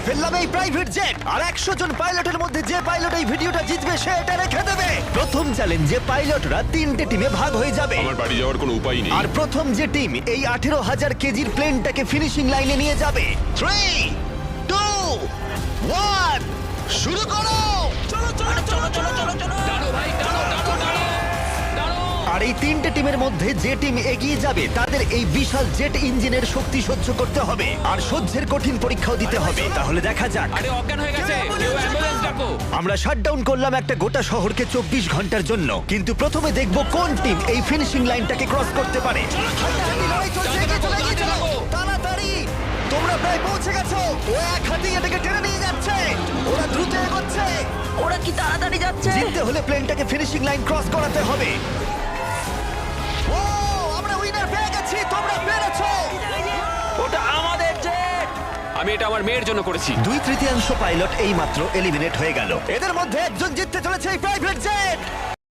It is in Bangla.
ফেললাম এই প্রাইভেট জেট আর 100 জন পাইলটের মধ্যে যে পাইলট এই ভিডিওটা জিতবে সে এটা রেখে দেবে। প্রথম চ্যালেঞ্জে পাইলটরা 3টে টিমে ভাগ হয়ে যাবে। আমার বাড়ি যাওয়ার কোনো উপায় নেই। আর প্রথম যে টিম এই 18,000 কেজির প্লেনটাকে ফিনিশিং লাইনে নিয়ে যাবে। 3, 2, 1 শুরু করো। আর এই 3টে টিমের মধ্যে যে টিম এগিয়ে যাবে তাদের এই বিশাল জেট ইঞ্জিনের শক্তি সহ্য করতে হবে আর সহ্যের কঠিন পরীক্ষাও দিতে হবে। তাহলে দেখা যাক। আরে অজ্ঞান হয়ে গেছে, কেউ অ্যাম্বুলেন্স ডাকো। আমরা শাটডাউন করলাম একটা গোটা শহরকে 24 ঘন্টার জন্য, কিন্তু প্রথমে দেখব কোন টিম এই ফিনিশিং লাইনটাকে ক্রস করতে পারে। তাড়াতাড়ি, তোমরা প্রায় পৌঁছে গেছো। ও এক হাতেই এটাকে টেনে নিয়ে যাচ্ছে। ওরা দ্রুত এগোচ্ছে। ওরা কি তাড়াতাড়ি যাচ্ছে? জিততে হলে প্লেনটাকে ফিনিশিং লাইন ক্রস করাতে হবে। ও, আমরা উইনার পেয়ে গেছি। তোমরা পেরেছো। ওটা আমাদের জেট। আমি এটা আমার মেয়ের জন্য করেছি। 2/3 পাইলট এই মাত্র এলিমিনেট হয়ে গেল। এদের মধ্যে একজন জিততে চলেছে এই প্রাইভেট জেট।